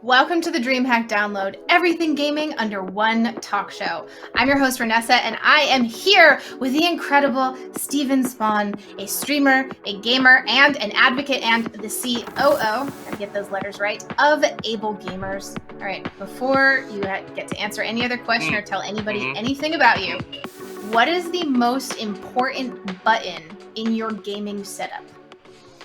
Welcome to the DreamHack Download, everything gaming under one talk show. I'm your host, Renessa, and I am here with the incredible Steven Spohn, a streamer, a gamer, and an advocate, and the COO, gotta get those letters right, of Able Gamers. All right, before you get to answer any other question or tell anybody anything about you, what is the most important button in your gaming setup?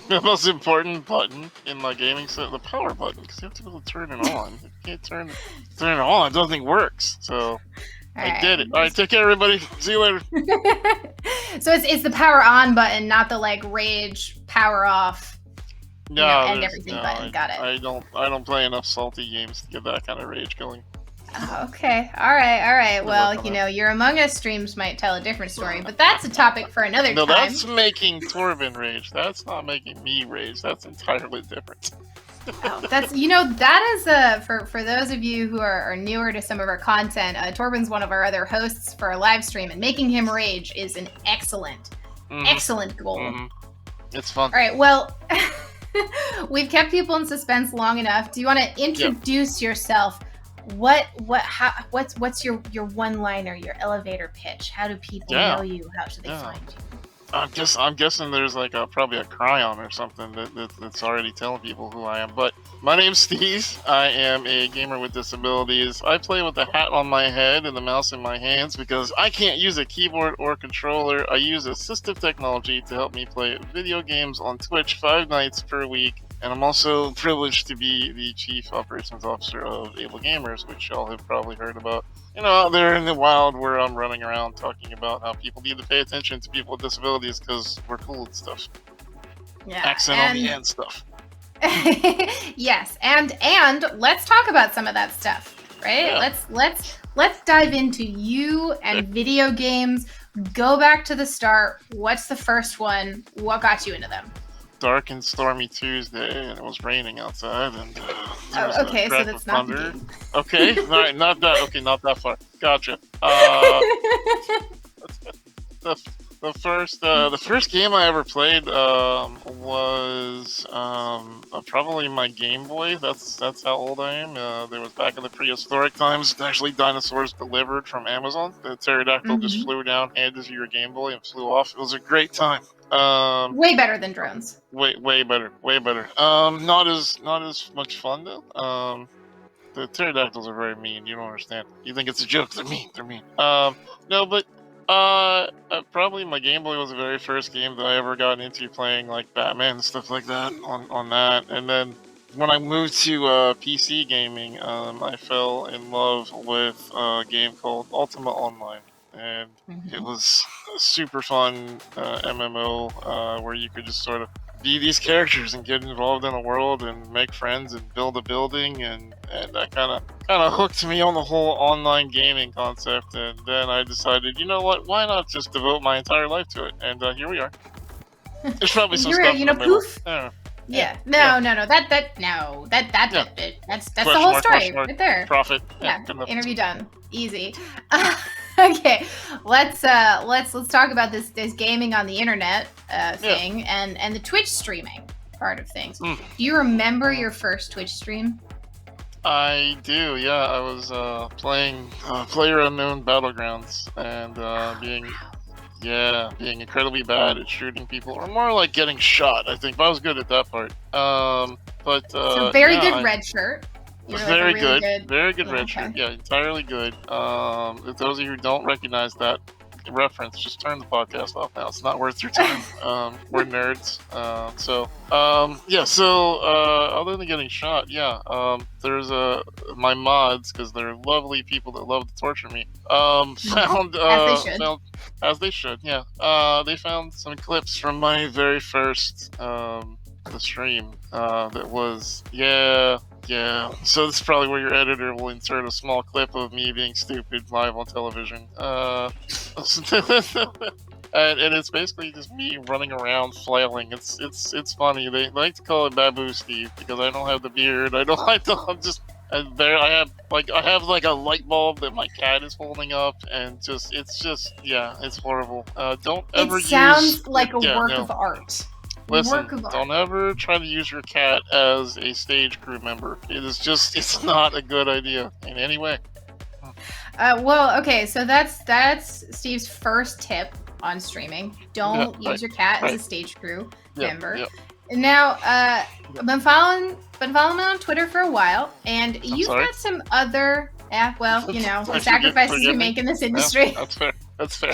The most important button in my gaming set, the power button, because you have to be able to turn it on. If you can't turn it on, it doesn't work. So I did it. All right, take care, everybody. See you later. So it's the power on button, not the like rage power off. End everything button. Got it. I don't play enough salty games to get that kind of rage going. Oh, okay. All right. Well, your Among Us streams might tell a different story, but that's a topic for another time. No, that's making Torben rage. That's not making me rage. That's entirely different. That is for those of you who are newer to some of our content. Torben's one of our other hosts for our live stream, and making him rage is an excellent goal. Mm-hmm. It's fun. All right. Well, we've kept people in suspense long enough. Do you want to introduce yourself? What's your one-liner, your elevator pitch? How do people know you? How should they find you? I'm guessing there's like probably a cryon or something that's already telling people who I am. But my name's Steve. I am a gamer with disabilities. I play with the hat on my head and the mouse in my hands because I can't use a keyboard or controller. I use assistive technology to help me play video games on Twitch 5 nights per week. And I'm also privileged to be the Chief Operations Officer of Able Gamers, which y'all have probably heard about. Out there in the wild where I'm running around talking about how people need to pay attention to people with disabilities because we're cool and stuff. Yeah. Accent on the end stuff. Yes, and let's talk about some of that stuff, right? Yeah. Let's dive into you and video games. Go back to the start. What's the first one? What got you into them? Dark and stormy Tuesday, and it was raining outside, and so that's not thunder. Okay, all right, not that far. Gotcha. The first game I ever played was probably my Game Boy. That's how old I am. There was back in the prehistoric times. Actually, dinosaurs delivered from Amazon. The pterodactyl just flew down, handed you your Game Boy, and flew off. It was a great time. Way better than drones. Way better. Not as much fun though. The pterodactyls are very mean. You don't understand. You think it's a joke? They're mean. No, but probably my Game Boy was the very first game that I ever got into playing, like Batman and stuff like that on that. And then when I moved to PC gaming, I fell in love with a game called Ultima Online. And it was a super fun MMO where you could just sort of be these characters and get involved in a world and make friends and build a building, and that kind of hooked me on the whole online gaming concept. And then I decided, you know what, why not just devote my entire life to it? And here we are. There's probably some stuff. Poof. No. That's the whole story right there. Profit. Interview done. Easy. Okay, let's talk about this gaming on the internet thing and the Twitch streaming part of things. Do you remember your first Twitch stream? I do. Yeah, I was playing PlayerUnknown Battlegrounds and being incredibly bad at shooting people, or more like getting shot, I think. But I was good at that part. So very good red shirt. Very good red shirt. Yeah, entirely good. If those of you who don't recognize that reference, just turn the podcast off now. It's not worth your time. We're nerds. So other than getting shot, there's my mods, because they're lovely people that love to torture me. As they should. They found some clips from my very first stream that was so this is probably where your editor will insert a small clip of me being stupid live on television. And it's basically just me running around flailing. It's funny. They like to call it Babu Steve because I don't have the beard. I have like a light bulb that my cat is holding up, and it's horrible. Don't ever use. It sounds like a work of art. Listen, Work of art. don't ever try to use your cat as a stage crew member. It's not a good idea in any way. Well, okay, so that's Steve's first tip on streaming. Don't use your cat as a stage crew member. Yep. And now, I've been following him on Twitter for a while, and you've got some other, the sacrifices we make in this industry. Yeah, that's fair.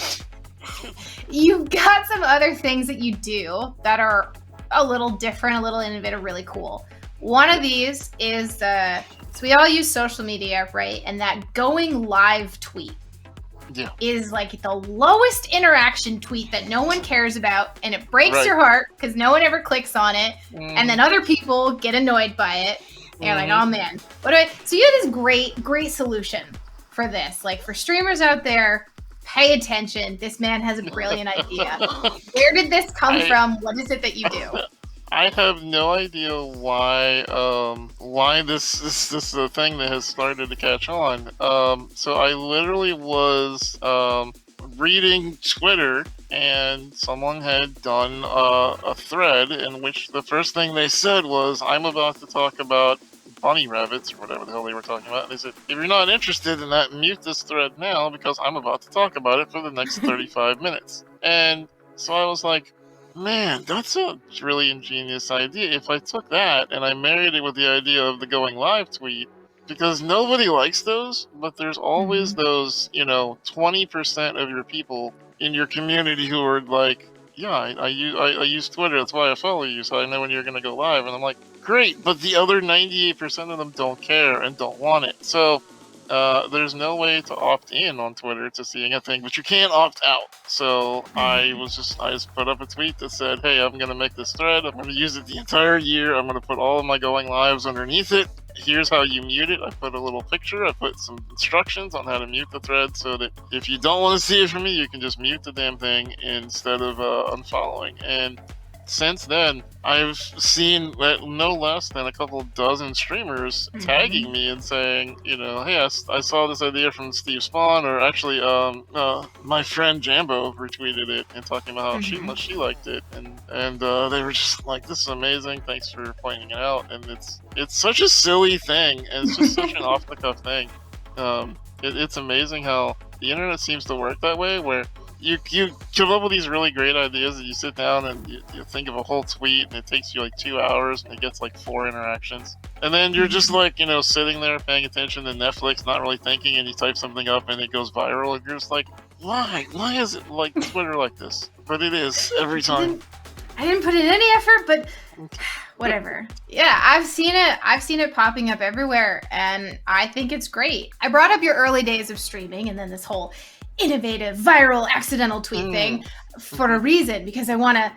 You've got some other things that you do that are a little different, a little innovative, really cool. One of these is so we all use social media, right? And that going live tweet is like the lowest interaction tweet that no one cares about, and it breaks your heart because no one ever clicks on it, and then other people get annoyed by it. And you're like, oh man, so you have this great solution for this. Like, for streamers out there, pay attention. This man has a brilliant idea. Where did this come from? What is it that you do? I have no idea why this is a thing that has started to catch on. So I literally was reading Twitter, and someone had done a thread in which the first thing they said was, "I'm about to talk about bunny rabbits," or whatever the hell they were talking about. They said, "If you're not interested in that, mute this thread now because I'm about to talk about it for the next 35 minutes." And so I was like, man, that's a really ingenious idea. If I took that and I married it with the idea of the going live tweet, because nobody likes those, but there's always those, 20% of your people in your community who are like, yeah, I use Twitter, that's why I follow you, so I know when you're going to go live. And I'm like, great, but the other 98% of them don't care and don't want it. So there's no way to opt in on Twitter to seeing a thing, but you can opt out. So I just put up a tweet that said, hey, I'm going to make this thread. I'm going to use it the entire year. I'm going to put all of my going lives underneath it. Here's how you mute it. I put a little picture. I put some instructions on how to mute the thread so that if you don't want to see it from me, you can just mute the damn thing instead of unfollowing. And since then, I've seen no less than a couple dozen streamers tagging me and saying, hey, I saw this idea from Steve Spohn, or actually, my friend Jambo retweeted it and talking about how much she liked it, and they were just like, this is amazing, thanks for pointing it out. And it's such a silly thing, and it's just such an off the cuff thing. It's amazing how the internet seems to work that way, where you come up with these really great ideas and you sit down and you think of a whole tweet and it takes you like 2 hours and it gets like 4 interactions. And then you're just like, sitting there paying attention to Netflix, not really thinking, and you type something up and it goes viral and you're just like, why? Why is it like Twitter like this? But it is every time. I didn't put in any effort, but whatever. Yeah, I've seen it popping up everywhere, and I think it's great. I brought up your early days of streaming and then this whole innovative, viral, accidental tweet thing for a reason, because I want to,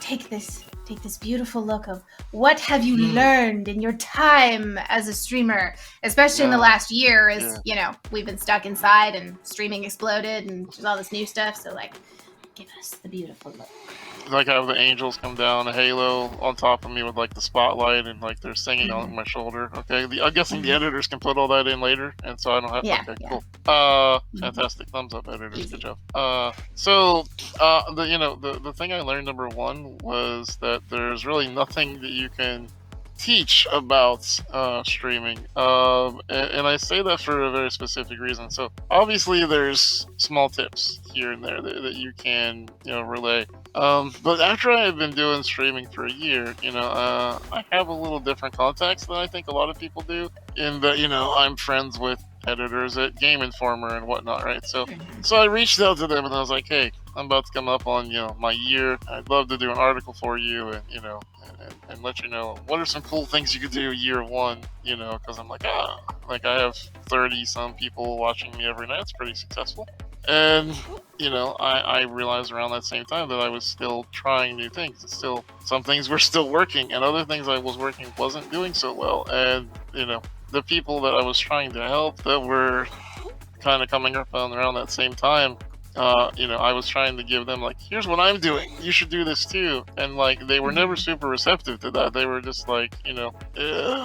take this beautiful look of what have you learned in your time as a streamer, especially in the last year, as we've been stuck inside and streaming exploded and there's all this new stuff. So like, give us the beautiful look. Like how the angels come down, a halo on top of me with like the spotlight, and like they're singing on my shoulder. Okay, I'm guessing the editors can put all that in later, and so I don't have. Cool. Fantastic, thumbs up, editors. Good job. The thing I learned, number one, was that there's really nothing that you can teach about streaming, and I say that for a very specific reason. So obviously there's small tips here and there that you can relay, but after I have been doing streaming for a year, I have a little different context than I think a lot of people do, in that I'm friends with editors at Game Informer and whatnot, right? So I reached out to them and I was like, hey, I'm about to come up on my year. I'd love to do an article for you, and and let you know what are some cool things you could do year one, because I'm like, I have 30 some people watching me every night. It's pretty successful. And I realized around that same time that I was still trying new things. Some things were still working, and other things I was working wasn't doing so well. And the people that I was trying to help that were kind of coming up around that same time, I was trying to give them like, here's what I'm doing, you should do this too. And like, they were never super receptive to that. They were just like,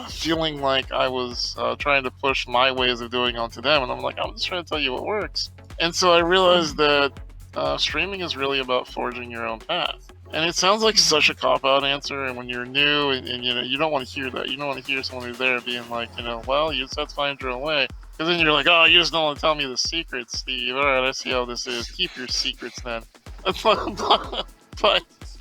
feeling like I was trying to push my ways of doing onto them. And I'm like, I'm just trying to tell you what works. And so I realized that streaming is really about forging your own path. And it sounds like such a cop-out answer, and when you're new, and you don't want to hear that. You don't want to hear someone who's there being like, well, you just have to find your own way. Because then you're like, oh, you just don't want to tell me the secrets, Steve. All right, I see how this is. Keep your secrets then. But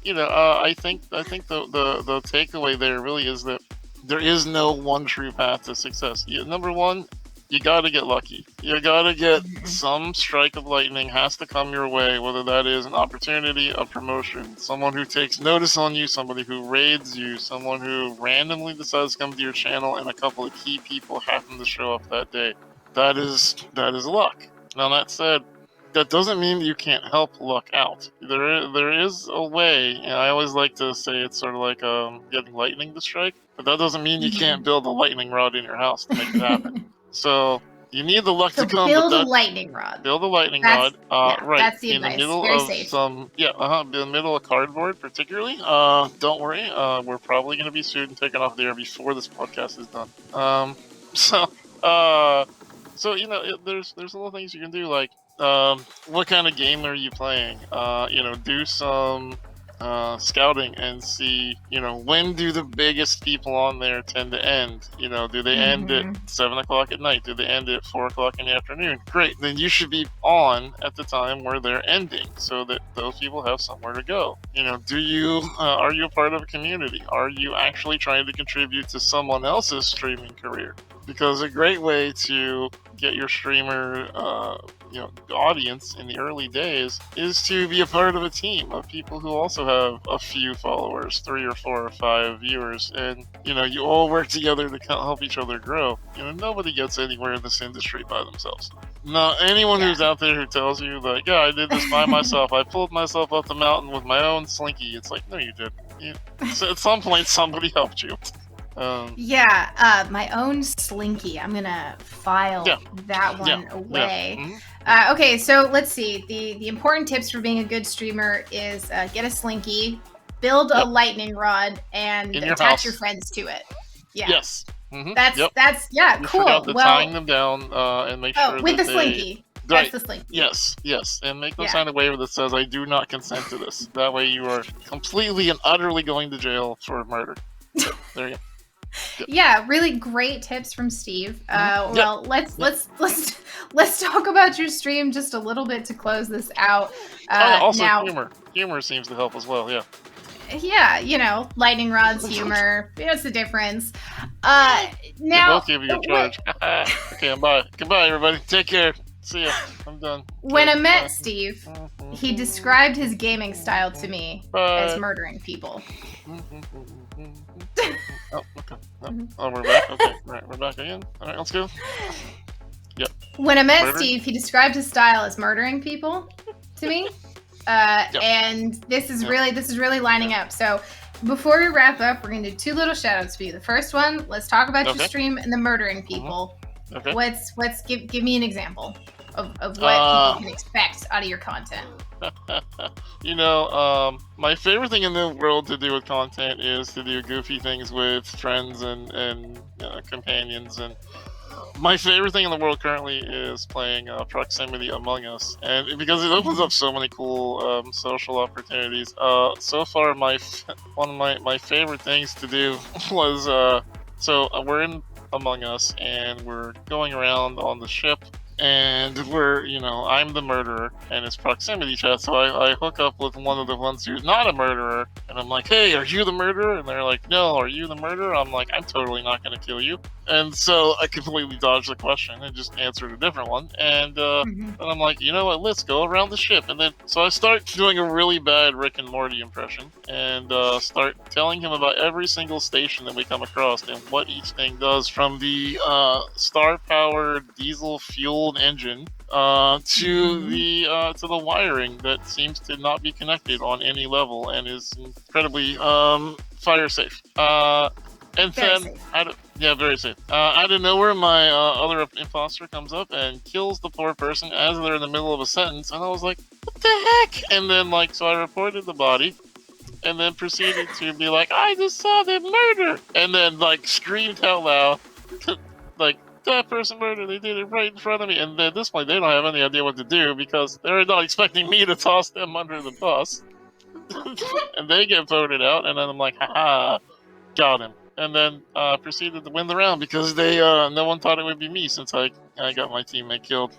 I think the takeaway there really is that there is no one true path to success. Number one, you got to get lucky. You got to get some strike of lightning has to come your way, whether that is an opportunity, a promotion, someone who takes notice on you, somebody who raids you, someone who randomly decides to come to your channel, and a couple of key people happen to show up that day. That is luck. Now, that said, that doesn't mean you can't help luck out. There is a way, and I always like to say it's sort of like getting lightning to strike, but that doesn't mean you can't build a lightning rod in your house to make it happen. So you need the luck to come. Build a lightning rod. Build a lightning rod. Right. That's the advice. The middle Very of safe. in the middle of cardboard, particularly. Don't worry. We're probably going to be sued and taken off the air before this podcast is done. There's little things you can do, like what kind of game are you playing? Do some scouting and see, when do the biggest people on there tend to end? Do they end at 7 o'clock at night? Do they end at 4 o'clock in the afternoon? Great, then you should be on at the time where they're ending, so that those people have somewhere to go. Are you a part of a community? Are you actually trying to contribute to someone else's streaming career? Because a great way to get your streamer audience in the early days is to be a part of a team of people who also have a few followers, 3 or 4 or 5 viewers, and you all work together to help each other grow. Nobody gets anywhere in this industry by themselves. Now, anyone who's out there who tells you like, yeah, I did this by myself, I pulled myself up the mountain with my own slinky, it's like, no, you didn't. So at some point somebody helped you. My own slinky. I'm gonna file that one away. Yeah. Mm-hmm. Okay, so let's see. The important tips for being a good streamer is get a slinky, build a lightning rod, and attach your friends to it. Yeah. Yes. Mm-hmm. That's you cool. Forgot to tying them down and make sure with that the slinky. Right. That's the slinky. Yes, and make them sign a waiver that says, "I do not consent to this." That way, you are completely and utterly going to jail for murder. There you go. Yep. Yeah, really great tips from Steve. Well, let's talk about your stream just a little bit to close this out. Also, humor seems to help as well. Yeah. Yeah, lightning rods, humor. What's the difference? Now they both give you a charge. Okay, bye. Goodbye, everybody. Take care. See ya. I'm done. When I met Steve, he described his gaming style to me as murdering people. Oh, okay. We're back. Okay, right, we're back again. All right, let's go. Yep. When I met Steve, he described his style as murdering people to me, and this is really lining up. So before we wrap up, we're gonna do 2 little shout outs for you. The first one, let's talk about your stream and the murdering people. Okay. Give me an example of what people can expect out of your content. My favorite thing in the world to do with content is to do goofy things with friends and companions. And my favorite thing in the world currently is playing Proximity Among Us, and because it opens up so many cool social opportunities. So far, one of my favorite things to do was we're in Among Us and we're going around on the ship. And I'm the murderer, and it's proximity chat, so I hook up with one of the ones who's not a murderer, and I'm like, hey, are you the murderer? And they're like, no, are you the murderer? I'm like, I'm totally not going to kill you. And so I completely dodged the question and just answered a different one. And and I'm like, you know what, let's go around the ship. And then, so I start doing a really bad Rick and Morty impression, and start telling him about every single station that we come across and what each thing does, from the star-powered diesel-fueled engine to the wiring that seems to not be connected on any level and is incredibly fire safe. And then very safe. Out of nowhere, my other imposter comes up and kills the poor person as they're in the middle of a sentence, and I was like, what the heck? And then so I reported the body, and then proceeded to be like, I just saw them murder, and then screamed out loud, that person murdered, they did it right in front of me. And at this point, they don't have any idea what to do because they're not expecting me to toss them under the bus. and they get voted out, and then I'm like, haha, got him. And then proceeded to win the round because they no one thought it would be me since I got my teammate killed.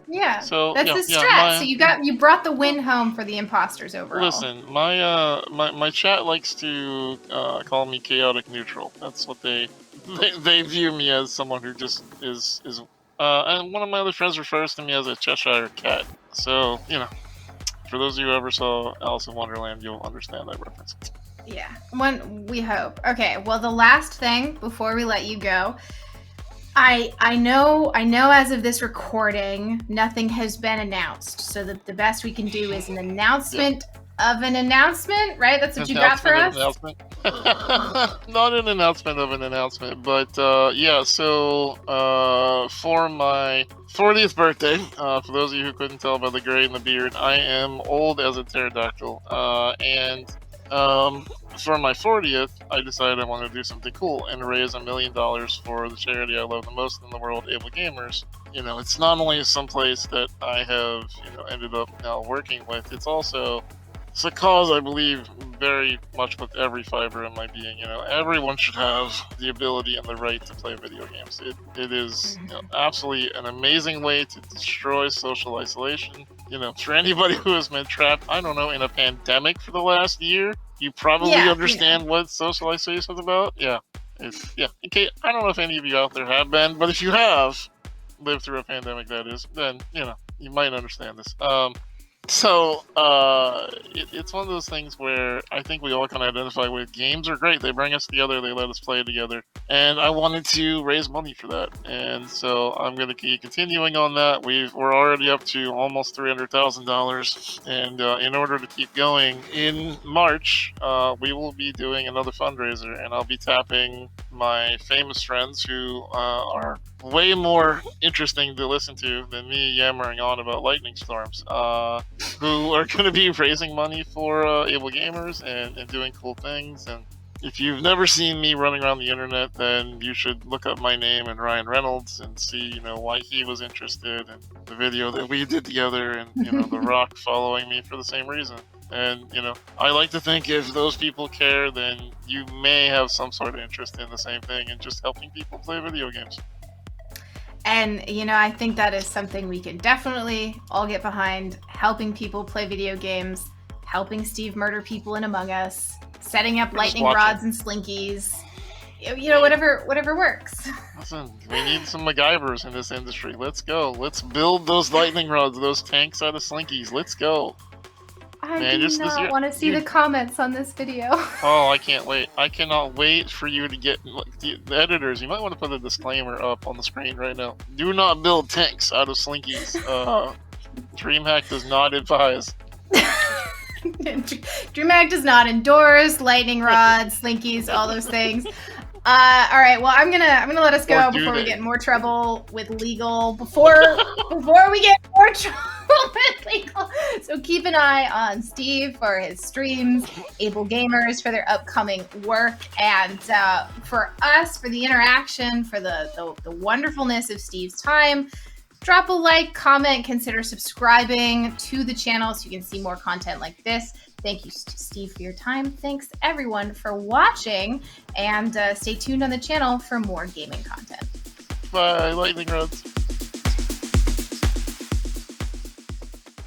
Yeah, So that's the yeah, strat. So you brought the win home for the imposters overall. Listen, my chat likes to call me chaotic neutral. That's what they view me as, someone who just is. And one of my other friends refers to me as a Cheshire cat. So for those of you who ever saw Alice in Wonderland, you'll understand that reference. Yeah, we hope. Okay, well, the last thing before we let you go, I know as of this recording, nothing has been announced. So the best we can do is an announcement of an announcement, right? That's what you got for us? Not an announcement of an announcement, but so for my 40th birthday, for those of you who couldn't tell by the gray in the beard, I am old as a pterodactyl, and for my 40th, I decided I wanted to do something cool and raise $1 million for the charity I love the most in the world, Able Gamers. It's not only someplace that I have, ended up now working with, it's a cause I believe very much with every fiber in my being. Everyone should have the ability and the right to play video games. It is absolutely an amazing way to destroy social isolation. For anybody who has been trapped, I don't know, in a pandemic for the last year, you probably understand what social isolation is about. Okay, I don't know if any of you out there have been, but if you have lived through a pandemic, that is, then you might understand this. So it's one of those things where I think we all can identify with. Games are great. They bring us together. They let us play together. And I wanted to raise money for that. And so I'm going to keep continuing on that. We're already up to almost $300,000. And in order to keep going, in March, we will be doing another fundraiser. And I'll be tapping my famous friends who are way more interesting to listen to than me yammering on about lightning storms, who are going to be raising money for Able Gamers and doing cool things. And if you've never seen me running around the internet, then you should look up my name and Ryan Reynolds and see, why he was interested in the video that we did together, and The Rock following me for the same reason. And, I like to think if those people care, then you may have some sort of interest in the same thing and just helping people play video games. And, I think that is something we can definitely all get behind. Helping people play video games, helping Steve murder people in Among Us, setting up lightning rods and slinkies. Whatever works. Listen, we need some MacGyvers in this industry. Let's go. Let's build those lightning rods, those tanks out of slinkies. Let's go. I do not want to see the comments on this video. Oh, I can't wait. I cannot wait for you to get the editors. You might want to put a disclaimer up on the screen right now. Do not build tanks out of slinkies. DreamHack does not advise. DreamHack does not endorse lightning rods, slinkies, all those things. All right. Well, I'm gonna let us go before we get in more trouble with legal. Before we get more trouble with legal. So keep an eye on Steve for his streams, Able Gamers for their upcoming work, and for us, for the interaction, for the wonderfulness of Steve's time. Drop a like, comment, consider subscribing to the channel so you can see more content like this. Thank you, Steve, for your time. Thanks, everyone, for watching. And stay tuned on the channel for more gaming content. Bye, lightning rods.